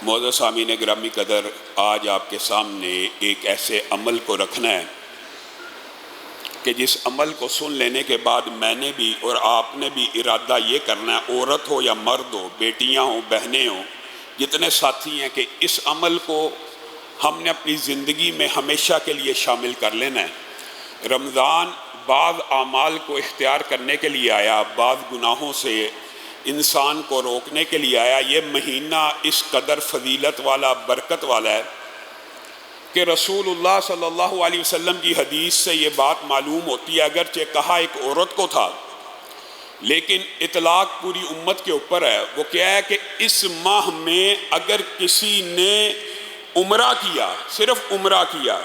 معزز سامعین گرامی قدر، آج آپ کے سامنے ایک ایسے عمل کو رکھنا ہے کہ جس عمل کو سن لینے کے بعد میں نے بھی اور آپ نے بھی ارادہ یہ کرنا ہے، عورت ہو یا مرد ہو، بیٹیاں ہوں بہنیں ہوں، جتنے ساتھی ہیں، کہ اس عمل کو ہم نے اپنی زندگی میں ہمیشہ کے لیے شامل کر لینا ہے۔ رمضان بعض اعمال کو اختیار کرنے کے لیے آیا، بعض گناہوں سے انسان کو روکنے کے لیے آیا۔ یہ مہینہ اس قدر فضیلت والا، برکت والا ہے کہ رسول اللہ صلی اللہ علیہ وسلم کی حدیث سے یہ بات معلوم ہوتی ہے، اگرچہ کہا ایک عورت کو تھا لیکن اطلاق پوری امت کے اوپر ہے۔ وہ کیا ہے کہ اس ماہ میں اگر کسی نے عمرہ کیا، صرف عمرہ کیا،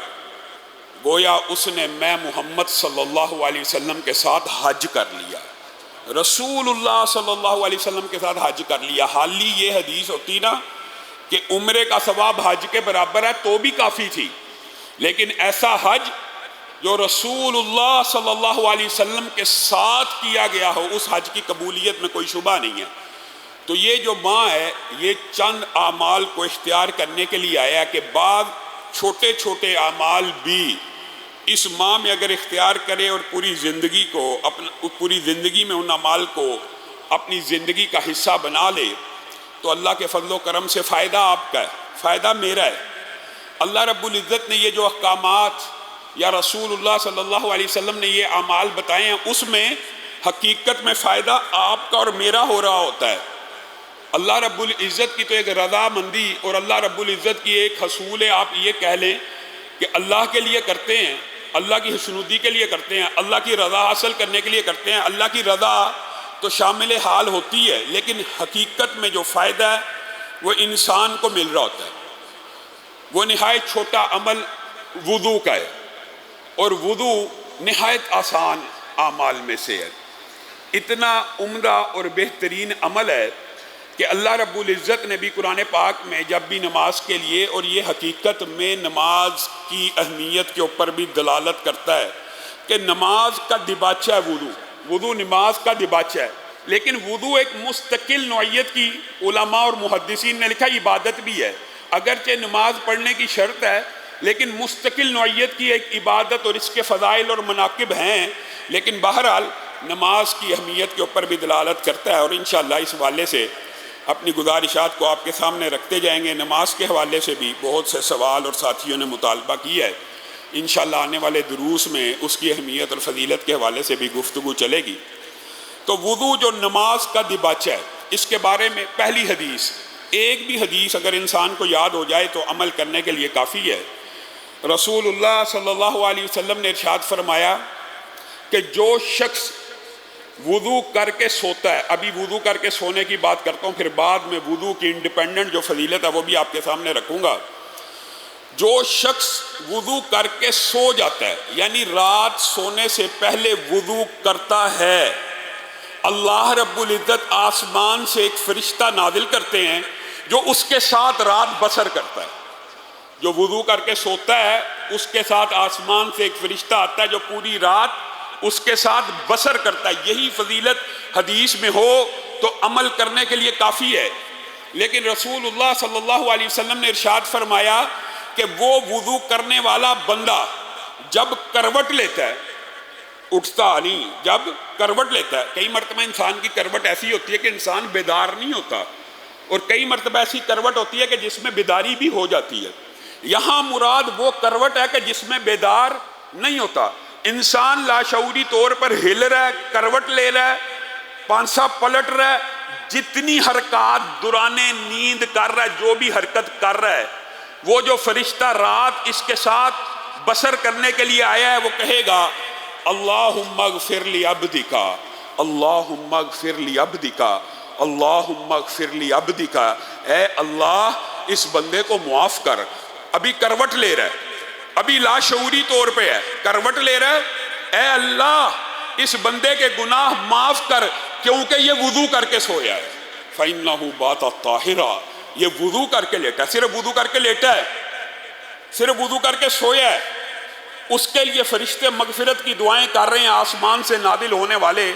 گویا اس نے میں محمد صلی اللہ علیہ وسلم کے ساتھ حج کر لیا، رسول اللہ صلی اللہ علیہ وسلم کے ساتھ حج کر لیا۔ حالی یہ حدیث ہوتی نا کہ عمرے کا ثواب حج کے برابر ہے تو بھی کافی تھی، لیکن ایسا حج جو رسول اللہ صلی اللہ علیہ وسلم کے ساتھ کیا گیا ہو، اس حج کی قبولیت میں کوئی شبہ نہیں ہے۔ تو یہ جو ماہ ہے، یہ چند اعمال کو اختیار کرنے کے لیے آیا کہ بعض چھوٹے چھوٹے اعمال بھی اس ماہ میں اگر اختیار کرے اور پوری زندگی میں ان اعمال کو اپنی زندگی کا حصہ بنا لے تو اللہ کے فضل و کرم سے فائدہ آپ کا ہے، فائدہ میرا ہے۔ اللہ رب العزت نے یہ جو احکامات یا رسول اللہ صلی اللہ علیہ وسلم نے یہ اعمال بتائے ہیں، اس میں حقیقت میں فائدہ آپ کا اور میرا ہو رہا ہوتا ہے۔ اللہ رب العزت کی تو ایک رضا مندی اور اللہ رب العزت کی ایک حصول ہے، آپ یہ کہہ لیں کہ اللہ کے لیے کرتے ہیں، اللہ کی خوشنودی کے لیے کرتے ہیں، اللہ کی رضا حاصل کرنے کے لیے کرتے ہیں۔ اللہ کی رضا تو شامل حال ہوتی ہے، لیکن حقیقت میں جو فائدہ ہے وہ انسان کو مل رہا ہوتا ہے۔ وہ نہایت چھوٹا عمل وضو کا ہے، اور وضو نہایت آسان اعمال میں سے ہے۔ اتنا عمدہ اور بہترین عمل ہے کہ اللہ رب العزت نے بھی قرآن پاک میں جب بھی نماز کے لیے، اور یہ حقیقت میں نماز کی اہمیت کے اوپر بھی دلالت کرتا ہے کہ نماز کا دباچہ ہے وضو نماز کا دباچہ ہے، لیکن وضو ایک مستقل نوعیت کی علماء اور محدثین نے لکھا عبادت بھی ہے۔ اگرچہ نماز پڑھنے کی شرط ہے لیکن مستقل نوعیت کی ایک عبادت اور اس کے فضائل اور مناقب ہیں، لیکن بہرحال نماز کی اہمیت کے اوپر بھی دلالت کرتا ہے، اور انشاءاللہ اس حوالے سے اپنی گزارشات کو آپ کے سامنے رکھتے جائیں گے۔ نماز کے حوالے سے بھی بہت سے سوال اور ساتھیوں نے مطالبہ کیا ہے، انشاءاللہ آنے والے دروس میں اس کی اہمیت اور فضیلت کے حوالے سے بھی گفتگو چلے گی۔ تو وضو جو نماز کا دباچہ ہے، اس کے بارے میں پہلی حدیث، ایک بھی حدیث اگر انسان کو یاد ہو جائے تو عمل کرنے کے لیے کافی ہے۔ رسول اللہ صلی اللہ علیہ وسلم نے ارشاد فرمایا کہ جو شخص وضو کر کے سوتا ہے، ابھی وضو کر کے سونے کی بات کرتا ہوں، پھر بعد میں وضو کی انڈیپینڈنٹ جو فضیلت ہے وہ بھی آپ کے سامنے رکھوں گا۔ جو شخص وضو کر کے سو جاتا ہے، یعنی رات سونے سے پہلے وضو کرتا ہے، اللہ رب العزت آسمان سے ایک فرشتہ نازل کرتے ہیں جو اس کے ساتھ رات بسر کرتا ہے۔ جو وضو کر کے سوتا ہے اس کے ساتھ آسمان سے ایک فرشتہ آتا ہے جو پوری رات اس کے ساتھ بسر کرتا ہے۔ یہی فضیلت حدیث میں ہو تو عمل کرنے کے لیے کافی ہے، لیکن رسول اللہ صلی اللہ علیہ وسلم نے ارشاد فرمایا کہ وہ وضو کرنے والا بندہ جب کروٹ لیتا ہے، اٹھتا نہیں، جب کروٹ لیتا ہے، کئی مرتبہ انسان کی کروٹ ایسی ہوتی ہے کہ انسان بیدار نہیں ہوتا، اور کئی مرتبہ ایسی کروٹ ہوتی ہے کہ جس میں بیداری بھی ہو جاتی ہے۔ یہاں مراد وہ کروٹ ہے کہ جس میں بیدار نہیں ہوتا، انسان لاشعوری طور پر ہل رہا ہے، کروٹ لے رہا ہے، پانسا پلٹ رہا ہے، جتنی حرکات دوران نیند کر رہا ہے، جو بھی حرکت کر رہا ہے، وہ جو فرشتہ رات اس کے ساتھ بسر کرنے کے لیے آیا ہے وہ کہے گا اللہم اغفر لی عبدک، اللہم اغفر لی عبدک، اللہم اغفر لی عبدک، اے اللہ اس بندے کو معاف کر۔ ابھی کروٹ لے رہا ہے، ابھی لاشعوری طور پہ ہے، کروٹ لے رہا ہے، اے اللہ اس بندے کے گناہ معاف کر کیونکہ یہ وضو کر کے سویا ہے۔ فَإِنَّهُ بَاتَ طَاهِرًا، یہ وضو کر کے لیٹا ہے، صرف وضو کر کے لیٹا ہے، صرف وضو کر کے سویا ہے، اس کے لیے فرشتے مغفرت کی دعائیں کر رہے ہیں، آسمان سے نازل ہونے والے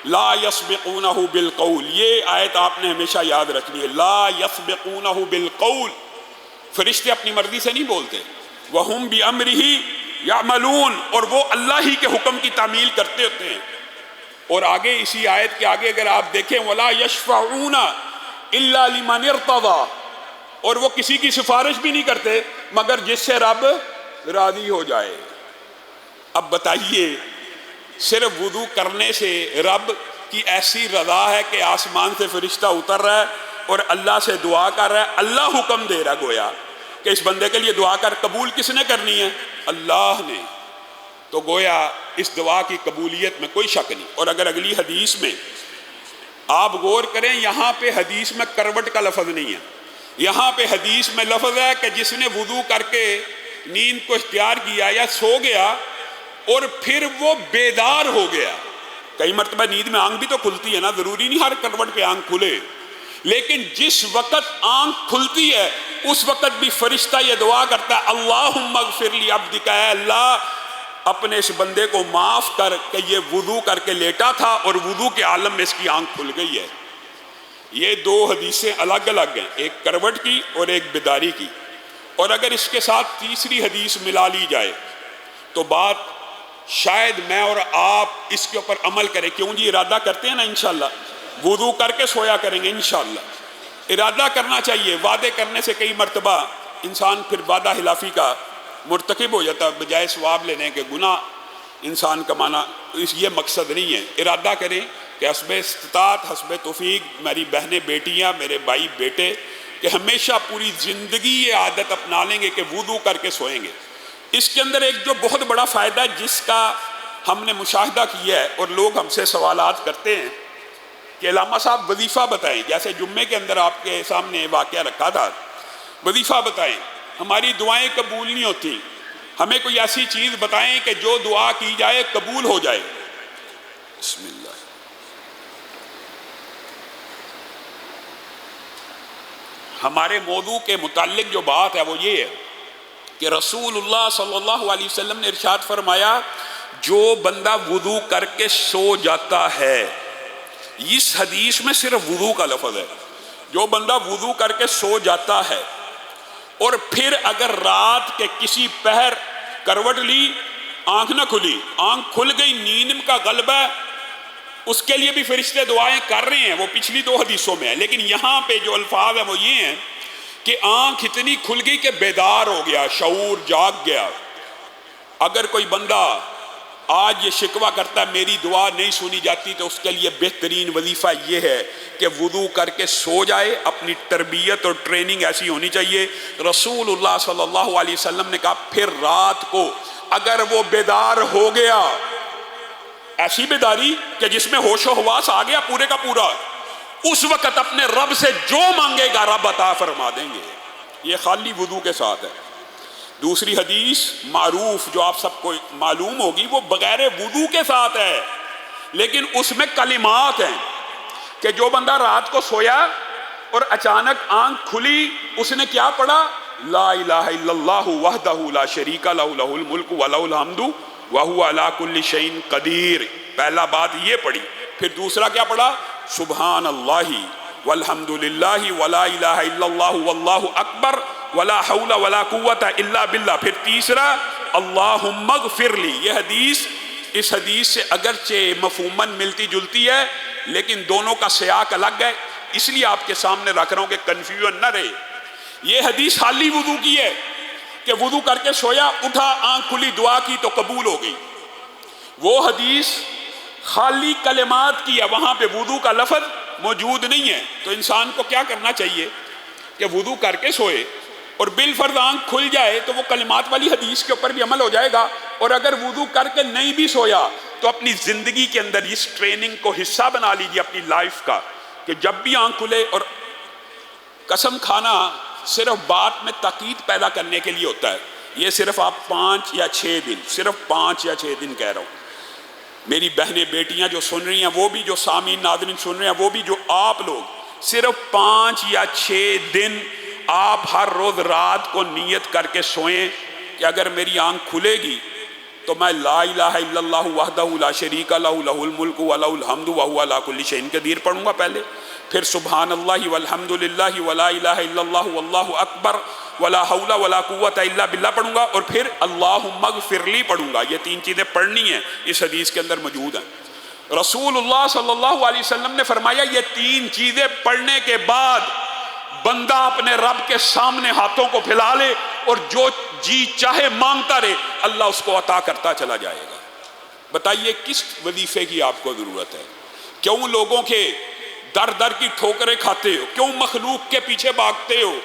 لا یسبقونہ بالقول، یہ آیت آپ نے ہمیشہ یاد رکھنی ہے، لا یسبقونہ بالقول، فرشتے اپنی مرضی سے نہیں بولتے، وہم بامرہ یعملون، اور وہ اللہ ہی کے حکم کی تعمیل کرتے ہوتے ہیں۔ اور آگے اسی آیت کے آگے اگر آپ دیکھیں ولا یشفعون الا لمن ارتضی، اور وہ کسی کی سفارش بھی نہیں کرتے مگر جس سے رب راضی ہو جائے۔ اب بتائیے صرف وضو کرنے سے رب کی ایسی رضا ہے کہ آسمان سے فرشتہ اتر رہا ہے اور اللہ سے دعا کر رہا ہے، اللہ حکم دے رہا گویا کہ اس بندے کے لیے دعا کر، قبول کس نے کرنی ہے؟ اللہ نے۔ تو گویا اس دعا کی قبولیت میں کوئی شک نہیں۔ اور اگر اگلی حدیث میں آپ غور کریں، یہاں پہ حدیث میں کروٹ کا لفظ نہیں ہے، یہاں پہ حدیث میں لفظ ہے کہ جس نے وضو کر کے نیند کو اختیار کیا یا سو گیا اور پھر وہ بیدار ہو گیا۔ کئی مرتبہ نیند میں آنکھ بھی تو کھلتی ہے نا، ضروری نہیں ہر کروٹ پہ آنکھ کھلے، لیکن جس وقت آنکھ کھلتی ہے اس وقت بھی فرشتہ یہ دعا کرتا ہے اللہم اغفر لی عبدک، اے اللہ اپنے اس بندے کو معاف کر کہ یہ وضو کر کے لیٹا تھا اور وضو کے عالم میں اس کی آنکھ کھل گئی ہے۔ یہ دو حدیثیں الگ الگ ہیں، ایک کروٹ کی اور ایک بیداری کی، اور اگر اس کے ساتھ تیسری حدیث ملا لی جائے تو بات شاید میں اور آپ اس کے اوپر عمل کریں۔ کیوں جی؟ ارادہ کرتے ہیں نا انشاءاللہ، وضو کر کے سویا کریں گے انشاءاللہ، ارادہ کرنا چاہیے۔ وعدے کرنے سے کئی مرتبہ انسان پھر وعدہ خلافی کا مرتکب ہو جاتا ہے، بجائے ثواب لینے کے گناہ انسان کمانا، یہ مقصد نہیں ہے۔ ارادہ کریں کہ حسب استطاعت، حسب توفیق، میری بہنیں بیٹیاں، میرے بھائی بیٹے، کہ ہمیشہ پوری زندگی یہ عادت اپنا لیں گے کہ وضو کر کے سوئیں گے۔ اس کے اندر ایک جو بہت بڑا فائدہ ہے جس کا ہم نے مشاہدہ کیا ہے اور لوگ ہم سے سوالات کرتے ہیں کہ علامہ صاحب وظیفہ بتائیں، جیسے جمعے کے اندر آپ کے سامنے واقعہ رکھا تھا، وظیفہ بتائیں، ہماری دعائیں قبول نہیں ہوتی، ہمیں کوئی ایسی چیز بتائیں کہ جو دعا کی جائے قبول ہو جائے۔ بسم اللہ۔ ہمارے موضوع کے متعلق جو بات ہے وہ یہ ہے کہ رسول اللہ صلی اللہ علیہ وسلم نے ارشاد فرمایا جو بندہ وضو کر کے سو جاتا ہے، اس حدیث میں صرف وضو کا لفظ ہے، جو بندہ وضو کر کے سو جاتا ہے اور پھر اگر رات کے کسی پہر کروٹ لی، آنکھ نہ کھلی، آنکھ کھل گئی، نیند کا غلبہ ہے، اس کے لیے بھی فرشتے دعائیں کر رہے ہیں، وہ پچھلی دو حدیثوں میں ہے، لیکن یہاں پہ جو الفاظ ہیں وہ یہ ہیں کہ آنکھ اتنی کھل گئی کہ بیدار ہو گیا، شعور جاگ گیا۔ اگر کوئی بندہ آج یہ شکوہ کرتا ہے میری دعا نہیں سنی جاتی، تو اس کے لیے بہترین وظیفہ یہ ہے کہ وضو کر کے سو جائے۔ اپنی تربیت اور ٹریننگ ایسی ہونی چاہیے۔ رسول اللہ صلی اللہ علیہ وسلم نے کہا پھر رات کو اگر وہ بیدار ہو گیا، ایسی بیداری کہ جس میں ہوش و حواس آ گیا پورے کا پورا، اس وقت اپنے رب سے جو مانگے گا رب عطا فرما دیں گے۔ یہ خالی وضو کے ساتھ ہے۔ دوسری حدیث معروف جو آپ سب کو معلوم ہوگی وہ بغیر وضو کے ساتھ ہے، لیکن اس میں کلمات ہیں کہ جو بندہ رات کو سویا اور اچانک آنکھ کھلی، اس نے کیا پڑھا؟ لا الہ الا اللہ وحدہ لا شریک لہ لہ الملک ولہ الحمد وہو علی کل شیء قدیر۔ پہلا بات یہ پڑھی، پھر دوسرا کیا پڑھا؟ سبحان اللہ والحمد للہ ولا الہ الا اللہ واللہ اکبر ولا حول ولا قوت الا باللہ۔ پھر تیسرا اللہم اغفر لی۔ یہ حدیث اس حدیث سے اگرچہ مفہوماً ملتی جلتی ہے لیکن دونوں کا سیاق الگ ہے، اس لیے آپ کے سامنے رکھ رہا ہوں کہ کنفیوژن نہ رہے۔ یہ حدیث خالی وضو کی ہے کہ وضو کر کے سویا، اٹھا، آنکھ کھلی، دعا کی تو قبول ہو گئی۔ وہ حدیث خالی کلمات کی ہے، وہاں پہ وضو کا لفظ موجود نہیں ہے۔ تو انسان کو کیا کرنا چاہیے کہ وضو کر کے سوئے اور بالفرض آنکھ کھل جائے تو وہ کلمات والی حدیث کے اوپر بھی عمل ہو جائے گا، اور اگر وضو کر کے نہیں بھی سویا تو اپنی زندگی کے اندر اس ٹریننگ کو حصہ بنا لیجیے اپنی لائف کا، کہ جب بھی آنکھ کھلے، اور قسم کھانا صرف بات میں تاکید پیدا کرنے کے لیے ہوتا ہے، یہ صرف آپ 5 یا 6 دن، صرف 5 یا 6 دن کہہ رہا ہوں۔ میری بہنیں بیٹیاں جو سن رہی ہیں، وہ بھی جو سامعین ناظرین سن رہے ہیں، وہ بھی جو آپ لوگ، صرف 5 یا 6 دن آپ ہر روز رات کو نیت کر کے سوئیں کہ اگر میری آنکھ کھلے گی تو میں لا الہ الا اللہ وحدہ لا شریک لہ لہ الملک و لہ الحمد وہو علی کل شیء قدیر پڑھوں گا پہلے، پھر سبحان اللہ والحمد للہ ولا الہ الا اللہ واللہ اکبر ولا حول ولا قوت الا باللہ پڑھوں گا، اور پھر اللہم اغفر لی پڑھوں گا۔ یہ تین چیزیں پڑھنی ہیں، اس حدیث کے اندر موجود ہیں۔ رسول اللہ صلی اللہ علیہ وسلم نے فرمایا یہ تین چیزیں پڑھنے کے بعد بندہ اپنے رب کے سامنے ہاتھوں کو پھیلا لے اور جو جی چاہے مانگتا رہے، اللہ اس کو عطا کرتا چلا جائے گا۔ بتائیے کس وظیفے کی آپ کو ضرورت ہے؟ کیوں لوگوں کے در در کی ٹھوکریں کھاتے ہو؟ کیوں مخلوق کے پیچھے بھاگتے ہو؟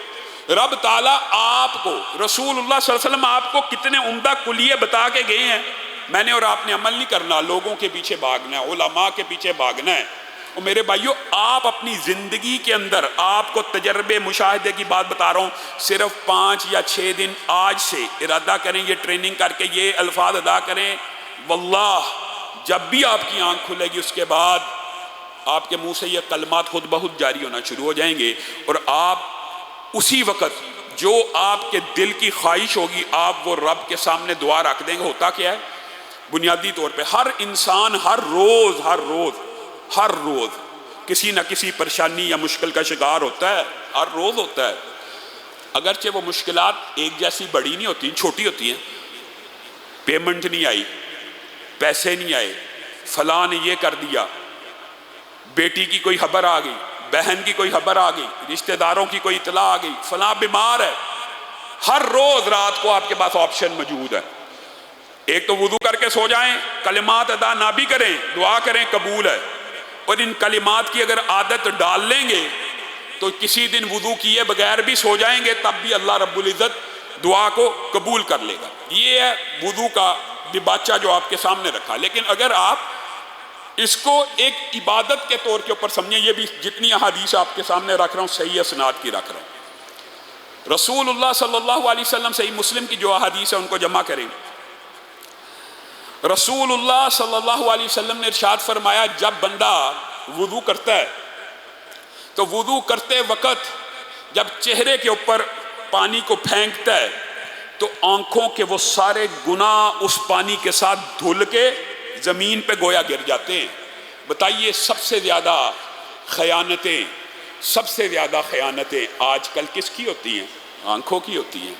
رب تعالیٰ آپ کو، رسول اللہ صلی اللہ علیہ وسلم آپ کو کتنے عمدہ کلیے بتا کے گئے ہیں، میں نے اور آپ نے عمل نہیں کرنا، لوگوں کے پیچھے بھاگنا ہے، علماء کے پیچھے بھاگنا ہے۔ اور میرے بھائیو، آپ اپنی زندگی کے اندر، آپ کو تجربے مشاہدے کی بات بتا رہا ہوں، صرف 5 یا 6 دن آج سے ارادہ کریں، یہ ٹریننگ کر کے یہ الفاظ ادا کریں، واللہ جب بھی آپ کی آنکھ کھلے گی اس کے بعد آپ کے منہ سے یہ کلمات خود بخود جاری ہونا شروع ہو جائیں گے، اور آپ اسی وقت جو آپ کے دل کی خواہش ہوگی آپ وہ رب کے سامنے دعا رکھ دیں گے۔ ہوتا کیا ہے؟ بنیادی طور پہ ہر انسان ہر روز کسی نہ کسی پریشانی یا مشکل کا شکار ہوتا ہے، ہر روز ہوتا ہے۔ اگرچہ وہ مشکلات ایک جیسی بڑی نہیں ہوتی، چھوٹی ہوتی ہیں، پیمنٹ نہیں آئی، پیسے نہیں آئے، فلاں نے یہ کر دیا، بیٹی کی کوئی خبر آ گئی، بہن کی کوئی خبر آ گئی، رشتہ داروں کی کوئی اطلاع آ گئی، فلاں بیمار ہے۔ ہر روز رات کو آپ کے پاس آپشن موجود ہے۔ ایک تو وضو کر کے سو جائیں، کلمات ادا نہ بھی کریں، دعا کریں، قبول ہے۔ اور ان کلمات کی اگر عادت ڈال لیں گے تو کسی دن وضو کیے بغیر بھی سو جائیں گے، تب بھی اللہ رب العزت دعا کو قبول کر لے گا۔ یہ ہے وضو کا دباچہ جو آپ کے سامنے رکھا۔ لیکن اگر آپ اس کو ایک عبادت کے طور کے اوپر سمجھیں، یہ بھی جتنی احادیث آپ کے سامنے رکھ رہا ہوں صحیح اسناد کی رکھ رہا ہوں۔ رسول اللہ صلی اللہ علیہ وسلم صحیح مسلم کی جو احادیث ہے ان کو جمع کریں۔ رسول اللہ صلی اللہ علیہ وسلم نے ارشاد فرمایا جب بندہ وضو کرتا ہے تو وضو کرتے وقت جب چہرے کے اوپر پانی کو پھینکتا ہے تو آنکھوں کے وہ سارے گناہ اس پانی کے ساتھ دھل کے زمین پہ گویا گر جاتے ہیں۔ بتائیے سب سے زیادہ خیانتیں آج کل کس کی ہوتی ہیں؟ آنکھوں کی ہوتی ہیں،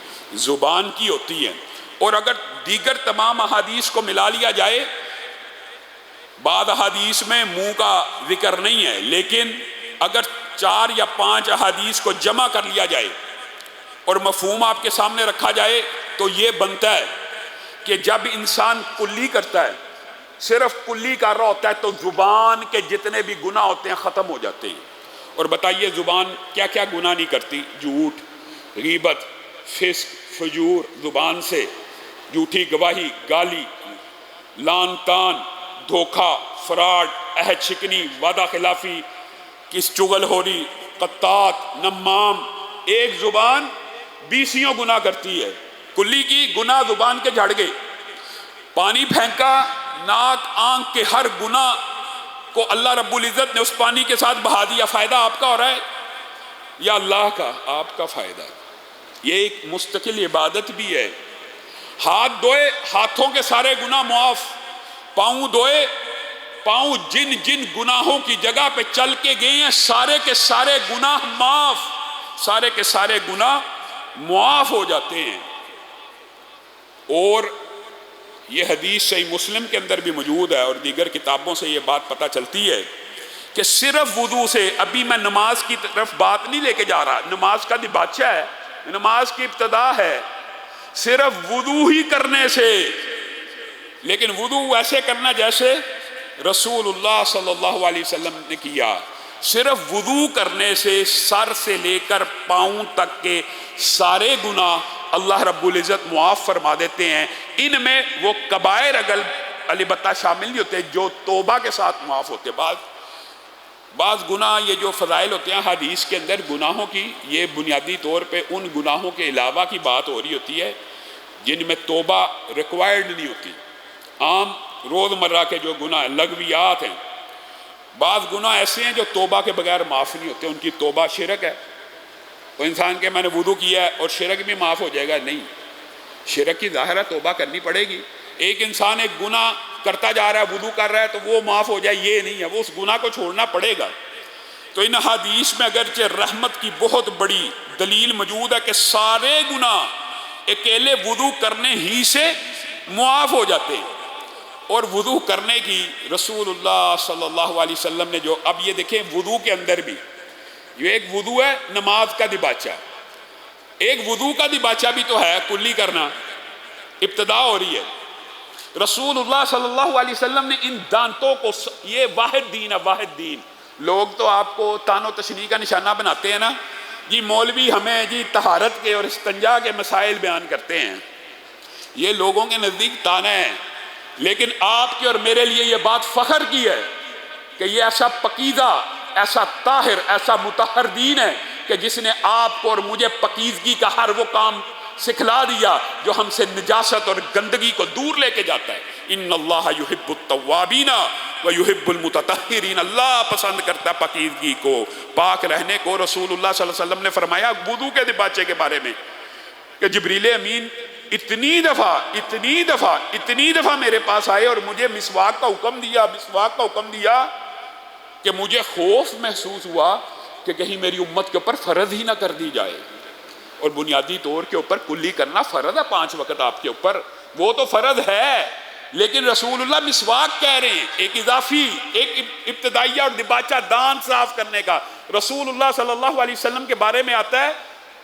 زبان کی ہوتی ہیں۔ اور اگر دیگر تمام احادیث کو ملا لیا جائے، بعض احادیث میں منہ کا ذکر نہیں ہے، لیکن اگر 4 یا 5 احادیث کو جمع کر لیا جائے اور مفہوم آپ کے سامنے رکھا جائے تو یہ بنتا ہے کہ جب انسان کلی کرتا ہے، صرف کلی کر رہا ہوتا ہے، تو زبان کے جتنے بھی گناہ ہوتے ہیں ختم ہو جاتے ہیں۔ اور بتائیے زبان کیا کیا گناہ نہیں کرتی؟ جھوٹ، غیبت، فسق، فجور، زبان سے جھوٹی گواہی، گالی، لان تان، دھوکہ، فراڈ، عہد شکنی، وعدہ خلافی، کس چغل خوری، قطات، نمام۔ ایک زبان 20 گناہ کرتی ہے۔ کلی کی گناہ زبان کے جھڑ گئے، پانی پھینکا، ناک آنکھ کے ہر گناہ کو اللہ رب العزت نے اس پانی کے ساتھ بہا دیا۔ فائدہ آپ کا ہو رہا ہے یا اللہ کا؟ آپ کا فائدہ۔ یہ ایک مستقل عبادت بھی ہے۔ ہاتھ دھوئے، ہاتھوں کے سارے گناہ معاف۔ پاؤں دھوئے، پاؤں جن جن گناہوں کی جگہ پہ چل کے گئے ہیں سارے کے سارے گناہ معاف، سارے کے سارے گناہ معاف ہو جاتے ہیں۔ اور یہ حدیث صحیح مسلم کے اندر بھی موجود ہے اور دیگر کتابوں سے یہ بات پتہ چلتی ہے کہ صرف وضو سے، ابھی میں نماز کی طرف بات نہیں لے کے جا رہا، نماز کا دباچہ ہے، نماز کی ابتدا ہے، صرف وضو ہی کرنے سے، لیکن وضو ایسے کرنا جیسے رسول اللہ صلی اللہ علیہ وسلم نے کیا۔ صرف وضو کرنے سے سر سے لے کر پاؤں تک کے سارے گناہ اللہ رب العزت معاف فرما دیتے ہیں۔ ان میں وہ کبائر اگر البتہ شامل نہیں ہوتے جو توبہ کے ساتھ معاف ہوتے۔ بعض گناہ یہ جو فضائل ہوتے ہیں حدیث کے اندر گناہوں کی، یہ بنیادی طور پہ ان گناہوں کے علاوہ کی بات ہو رہی ہوتی ہے جن میں توبہ ریکوائرڈ نہیں ہوتی۔ عام روزمرہ کے جو گناہ لغویات ہیں، بعض گناہ ایسے ہیں جو توبہ کے بغیر معاف نہیں ہوتے، ان کی توبہ شرک ہے۔ وہ انسان کے میں نے وضو کیا ہے اور شرک بھی معاف ہو جائے گا، نہیں، شرک کی ظاہرہ توبہ کرنی پڑے گی، ایک انسان ایک گناہ کرتا جا رہا ہے، وضو کر رہا ہے تو وہ معاف ہو جائے، یہ نہیں ہے، وہ اس گناہ کو چھوڑنا پڑے گا۔ تو ان حدیث میں اگرچہ رحمت کی بہت بڑی دلیل موجود ہے کہ سارے گناہ اکیلے وضو کرنے ہی سے معاف ہو جاتے ہیں، اور وضو کرنے کی رسول اللہ صلی اللہ علیہ وسلم نے جو، اب یہ دیکھیں وضو کے اندر بھی، یہ ایک وضو ہے نماز کا دباچہ، ایک وضو کا دباچہ بھی تو ہے کلی کرنا، ابتدا ہو رہی ہے۔ رسول اللہ صلی اللہ علیہ وسلم نے ان دانتوں کو، یہ واحد دین ہے، واحد دین۔ لوگ تو آپ کو تان و تشنیع کا نشانہ بناتے ہیں نا جی، مولوی ہمیں جی طہارت کے اور استنجا کے مسائل بیان کرتے ہیں، یہ لوگوں کے نزدیک تانے ہیں، لیکن آپ کے اور میرے لیے یہ بات فخر کی ہے کہ یہ ایسا پکیزہ، ایسا طاہر، ایسا مطہر دین ہے کہ جس نے آپ کو اور مجھے پکیزگی کا ہر وہ کام سکھلا دیا جو ہم سے نجاست اور گندگی کو دور لے کے جاتا ہے۔ ان اللہ یحب التوابین ویحب المتطہرین، اللہ پسند کرتا ہے پاکیزگی کو، پاک رہنے کو۔ رسول اللہ صلی اللہ علیہ وسلم نے فرمایا وضو کے دباچے کے بارے میں کہ جبریل امین اتنی دفعہ میرے پاس آئے اور مجھے مسواک کا حکم دیا کہ مجھے خوف محسوس ہوا کہ کہیں میری امت کے اوپر فرض ہی نہ کر دی جائے، اور بنیادی طور کے اوپر کلی کرنا فرض ہے 5 وقت آپ کے اوپر، وہ تو فرض ہے، لیکن رسول اللہ مسواک کہہ رہے ہیں، ایک اضافی، ایک ابتدائیہ اور دباچہ دانت صاف کرنے کا۔ رسول اللہ صلی اللہ علیہ وسلم کے بارے میں آتا ہے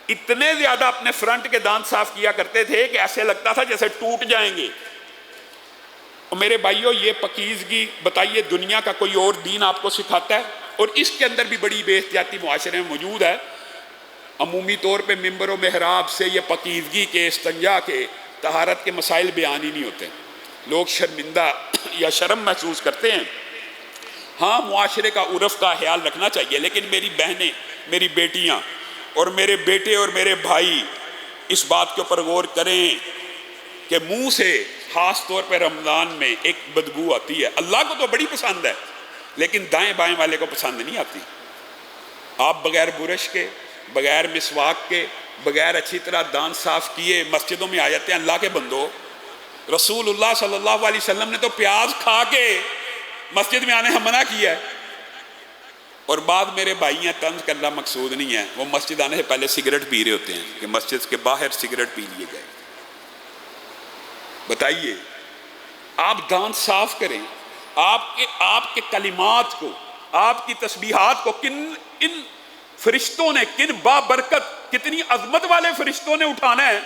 اتنے زیادہ اپنے فرنٹ کے دانت صاف کیا کرتے تھے کہ ایسے لگتا تھا جیسے ٹوٹ جائیں گے۔ اور میرے بھائیوں، یہ پکیزگی بتائیے دنیا کا کوئی اور دین آپ کو سکھاتا ہے؟ اور اس کے اندر بھی بڑی بے احتیاطی معاشرے میں موجود ہے۔ عمومی طور پہ ممبر و محراب سے یہ پکیزگی کے، استنجا کے، طہارت کے مسائل بیان ہی نہیں ہوتے، لوگ شرمندہ یا شرم محسوس کرتے ہیں۔ ہاں، معاشرے کا عرف کا خیال رکھنا چاہیے، لیکن میری بہنیں، میری بیٹیاں اور میرے بیٹے اور میرے بھائی اس بات کے اوپر غور کریں کہ منہ سے خاص طور پہ رمضان میں ایک بدبو آتی ہے، اللہ کو تو بڑی پسند ہے لیکن دائیں بائیں والے کو پسند نہیں آتی۔ آپ بغیر برش کے، بغیر مسواک کے، بغیر اچھی طرح دانت صاف کیے مسجدوں میں آ جاتے ہیں۔ اللہ کے بندو، رسول اللہ صلی اللہ علیہ وسلم نے تو پیاز کھا کے مسجد میں آنے ہم منع کیا ہے، اور بعد میرے بھائی ہیں، طنز کرنا مقصود نہیں ہے، وہ مسجد آنے سے پہلے سگریٹ پی رہے ہوتے ہیں کہ مسجد کے باہر سگریٹ پی لیے گئے۔ بتائیے، آپ دانت صاف کریں، آپ کے کلمات کو، آپ کی تسبیحات کو ان فرشتوں نے، کن بابرکت، کتنی عظمت والے فرشتوں نے اٹھانا ہے۔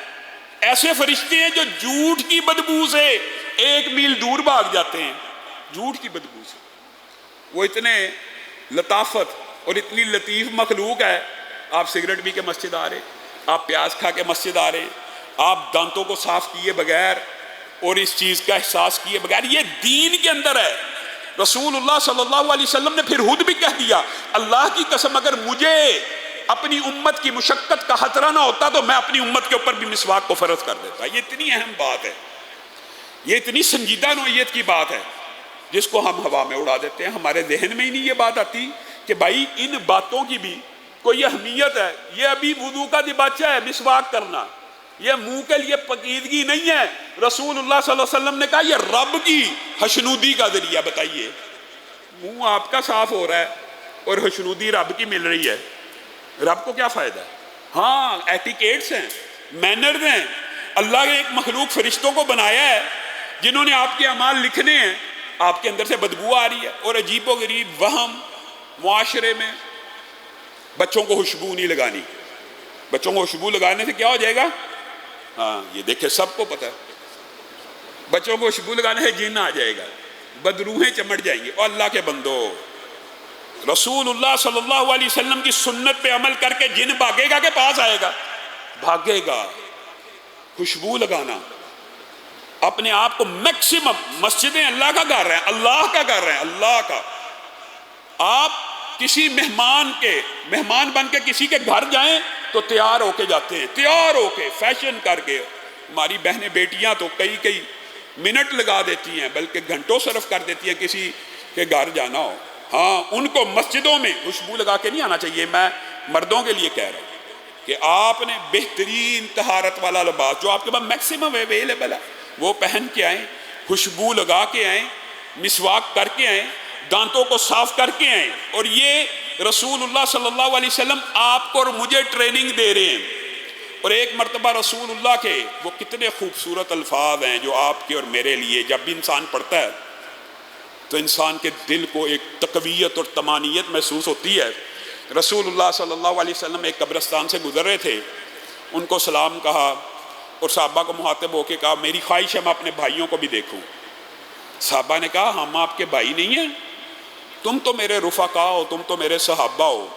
ایسے فرشتے ہیں جو جھوٹ کی بدبو سے 1 میل دور بھاگ جاتے ہیں، جھوٹ کی بدبو سے۔ وہ اتنے لطافت اور اتنی لطیف مخلوق ہے، آپ سگریٹ پی کے مسجد آ رہے، آپ پیاز کھا کے مسجد آ رہے ہیں، آپ دانتوں کو صاف کیے بغیر اور اس چیز کا احساس کیے بغیر، یہ دین کے اندر ہے۔ رسول اللہ صلی اللہ علیہ وسلم نے پھر خود بھی کہہ دیا، اللہ کی قسم اگر مجھے اپنی امت کی مشقت کا خطرہ نہ ہوتا تو میں اپنی امت کے اوپر بھی مسواک کو فرض کر دیتا۔ یہ اتنی اہم بات ہے، یہ اتنی سنجیدہ نوعیت کی بات ہے جس کو ہم ہوا میں اڑا دیتے ہیں۔ ہمارے ذہن میں ہی نہیں یہ بات آتی کہ بھائی ان باتوں کی بھی کوئی اہمیت ہے۔ یہ ابھی وضو کا دباچہ ہے مسواک کرنا، یہ منہ کے لیے پکیزگی نہیں ہے۔ رسول اللہ صلی اللہ علیہ وسلم نے کہا یہ رب کی خشنودی کا ذریعہ۔ بتائیے، منہ آپ کا صاف ہو رہا ہے اور خشنودی رب کی مل رہی ہے، رب کو کیا فائدہ ہے؟ ہاں، ایٹیکیٹس ہیں، مینرز ہیں۔ اللہ نے ایک مخلوق فرشتوں کو بنایا ہے جنہوں نے آپ کے اعمال لکھنے ہیں، آپ کے اندر سے بدبو آ رہی ہے، اور عجیب و غریب وہم معاشرے میں بچوں کو خوشبو نہیں لگانی۔ بچوں کو خوشبو لگانے سے کیا ہو جائے گا؟ ہاں، یہ دیکھیں سب کو پتہ ہے، بچوں کو خوشبو لگانے سے جن آ جائے گا، بدروہیں چمٹ جائیں گی۔ اور اللہ کے بندو، رسول اللہ صلی اللہ علیہ وسلم کی سنت پہ عمل کر کے جن بھاگے گا کہ پاس آئے گا؟ بھاگے گا۔ خوشبو لگانا، اپنے آپ کو میکسیمم، مسجدیں اللہ کا گھر ہیں، اللہ کا گھر ہے، اللہ کا۔ آپ کسی مہمان بن کے کسی کے گھر جائیں تو تیار ہو کے جاتے ہیں، تیار ہو کے، فیشن کر کے۔ ہماری بہنیں بیٹیاں تو کئی منٹ لگا دیتی ہیں، بلکہ گھنٹوں صرف کر دیتی ہیں کسی کے گھر جانا ہو۔ ہاں، ان کو مسجدوں میں خوشبو لگا کے نہیں آنا چاہیے۔ میں مردوں کے لیے کہہ رہا ہوں کہ آپ نے بہترین طہارت والا لباس جو آپ کے پاس میکسیمم اویلیبل ہے، وہ پہن کے آئیں، خوشبو لگا کے آئیں، مسواک کر کے آئیں، دانتوں کو صاف کر کے آئیں. اور یہ رسول اللہ صلی اللہ علیہ وسلم آپ کو اور مجھے ٹریننگ دے رہے ہیں. اور ایک مرتبہ رسول اللہ کے وہ کتنے خوبصورت الفاظ ہیں جو آپ کے اور میرے لیے جب بھی انسان پڑھتا ہے تو انسان کے دل کو ایک تقویت اور طمانینت محسوس ہوتی ہے. رسول اللہ صلی اللہ علیہ وسلم ایک قبرستان سے گزر رہے تھے، ان کو سلام کہا اور صحابہ کو مخاطب ہو کے کہا میری خواہش ہے میں اپنے بھائیوں کو بھی دیکھوں. صحابہ نے کہا ہم آپ کے بھائی نہیں ہیں، تم تو میرے رفقا ہو، تم تو میرے صحابہ ہو،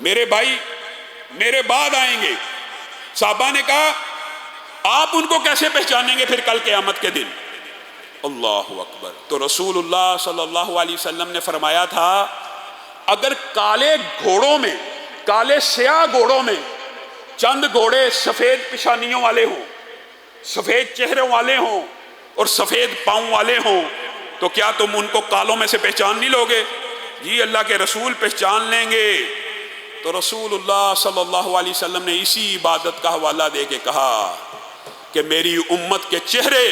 میرے بھائی میرے بعد آئیں گے. صحابہ نے کہا آپ ان کو کیسے پہچانیں گے پھر کل قیامت کے دن؟ اللہ اکبر. تو رسول اللہ صلی اللہ علیہ وسلم نے فرمایا تھا اگر کالے گھوڑوں میں، کالے سیاہ گھوڑوں میں چند گھوڑے سفید پیشانیوں والے ہوں، سفید چہروں والے ہوں اور سفید پاؤں والے ہوں تو کیا تم ان کو کالوں میں سے پہچان نہیں لوگے؟ جی اللہ کے رسول پہچان لیں گے. تو رسول اللہ صلی اللہ علیہ وسلم نے اسی عبادت کا حوالہ دے کے کہا کہ میری امت کے چہرے،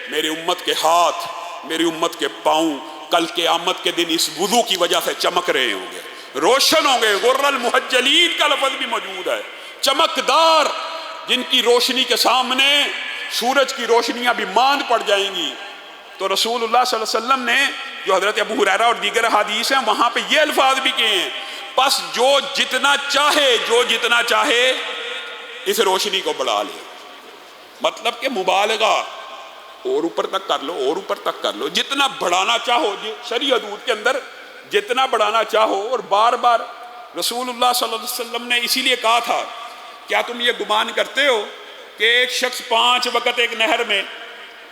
میری امت کے ہاتھ، میری امت کے پاؤں کل قیامت کے دن اس وضو کی وجہ سے چمک رہے ہوں گے، روشن ہوں گے. غر المحجلین کا لفظ بھی موجود ہے، چمکدار، جن کی روشنی کے سامنے سورج کی روشنیاں بھی ماند پڑ جائیں گی. تو رسول اللہ صلی اللہ علیہ وسلم نے جو حضرت ابو ہریرہ اور دیگر حدیث ہیں وہاں پہ یہ الفاظ بھی کہے ہیں بس جو جتنا چاہے اس روشنی کو بڑھا لے. مطلب کہ مبالغہ اور اوپر تک کر لو، اور اوپر تک کر لو، جتنا بڑھانا چاہو شرعی حدود کے اندر جتنا بڑھانا چاہو. اور بار بار رسول اللہ صلی اللہ علیہ وسلم نے اسی لیے کہا تھا کیا تم یہ گمان کرتے ہو کہ ایک شخص 5 وقت ایک نہر میں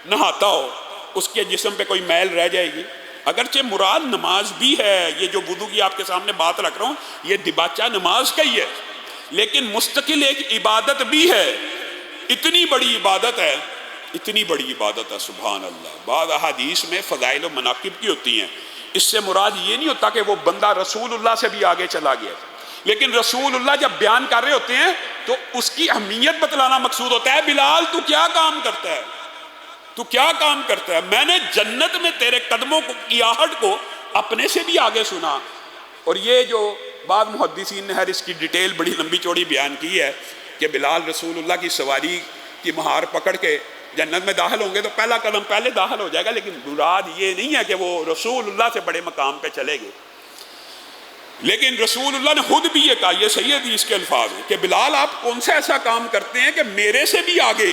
نہاتا ہو اس کے جسم پہ کوئی میل رہ جائے گی؟ اگرچہ مراد نماز بھی ہے، یہ جو وضو کی آپ کے سامنے بات رکھ رہا ہوں یہ دباچہ نماز کا ہی ہے، لیکن مستقل ایک عبادت بھی ہے. اتنی بڑی عبادت ہے، اتنی بڑی عبادت ہے سبحان اللہ. بعض احادیث میں فضائل و مناقب کی ہوتی ہیں، اس سے مراد یہ نہیں ہوتا کہ وہ بندہ رسول اللہ سے بھی آگے چلا گیا، لیکن رسول اللہ جب بیان کر رہے ہوتے ہیں تو اس کی اہمیت بتلانا مقصود ہوتا ہے. بلال تو کیا کام کرتا ہے، تو کیا کام کرتا ہے؟ میں نے جنت میں تیرے قدموں کی آہٹ کو اپنے سے بھی آگے سنا. اور یہ جو بعض محدثین نے ہر اس کی ڈیٹیل بڑی لمبی چوڑی بیان کی ہے کہ بلال رسول اللہ کی سواری کی مہار پکڑ کے جنت میں داخل ہوں گے تو پہلا قدم پہلے داخل ہو جائے گا، لیکن مراد یہ نہیں ہے کہ وہ رسول اللہ سے بڑے مقام پہ چلے گئے. لیکن رسول اللہ نے خود بھی یہ کہا، یہ صحیح حدیث کے الفاظ ہیں کہ بلال آپ کون سا ایسا کام کرتے ہیں کہ میرے سے بھی آگے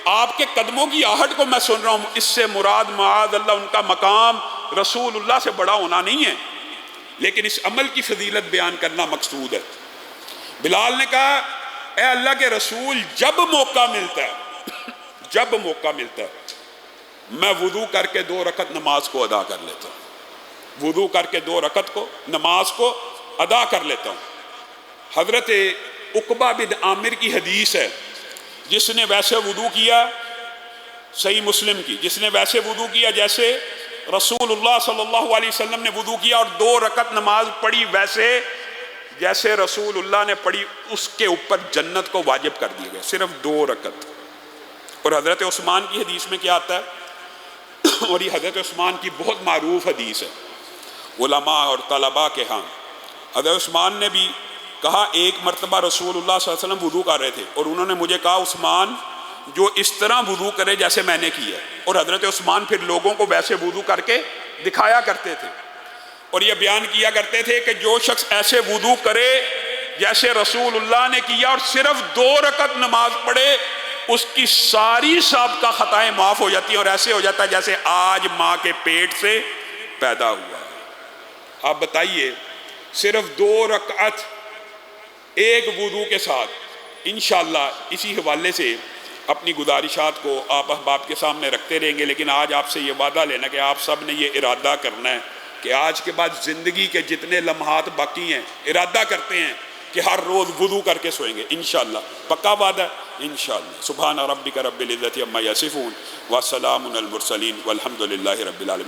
آپ کے قدموں کی آہٹ کو میں سن رہا ہوں. اس سے مراد معاذ اللہ ان کا مقام رسول اللہ سے بڑا ہونا نہیں ہے، لیکن اس عمل کی فضیلت بیان کرنا مقصود ہے. بلال نے کہا اے اللہ کے رسول جب موقع ملتا ہے جب موقع ملتا ہے میں وضو کر کے 2 رکعت نماز کو ادا کر لیتا ہوں، وضو کر کے 2 رکعت کو نماز کو ادا کر لیتا ہوں. حضرت عقبہ بن عامر کی حدیث ہے جس نے ویسے وضو کیا، صحیح مسلم کی، جس نے ویسے وضو کیا جیسے رسول اللہ صلی اللہ علیہ وسلم نے وضو کیا اور 2 رکعت نماز پڑھی ویسے جیسے رسول اللہ نے پڑھی، اس کے اوپر جنت کو واجب کر دیا گیا، صرف 2 رکعت. اور حضرت عثمان کی حدیث میں کیا آتا ہے اور یہ حضرت عثمان کی بہت معروف حدیث ہے علماء اور طلباء کے ہاں. حضرت عثمان نے بھی کہا ایک مرتبہ رسول اللہ صلی اللہ علیہ وسلم وضو کر رہے تھے اور انہوں نے مجھے کہا عثمان جو اس طرح وضو کرے جیسے میں نے کیا. اور حضرت عثمان پھر لوگوں کو ویسے وضو کر کے دکھایا کرتے تھے اور یہ بیان کیا کرتے تھے کہ جو شخص ایسے وضو کرے جیسے رسول اللہ نے کیا اور صرف 2 رکعت نماز پڑھے اس کی ساری سابقہ خطائیں معاف ہو جاتی ہیں اور ایسے ہو جاتا ہے جیسے آج ماں کے پیٹ سے پیدا ہوا. آپ بتائیے صرف 2 رکعت ایک وضو کے ساتھ. انشاءاللہ اسی حوالے سے اپنی گزارشات کو آپ احباب کے سامنے رکھتے رہیں گے، لیکن آج آپ سے یہ وعدہ لینا کہ آپ سب نے یہ ارادہ کرنا ہے کہ آج کے بعد زندگی کے جتنے لمحات باقی ہیں ارادہ کرتے ہیں کہ ہر روز وضو کر کے سوئیں گے انشاءاللہ. پکا وعدہ ہے انشاءاللہ. سبحان ربک رب العزت عما یصفون وسلام علی المرسلین والحمد للہ رب العالمین.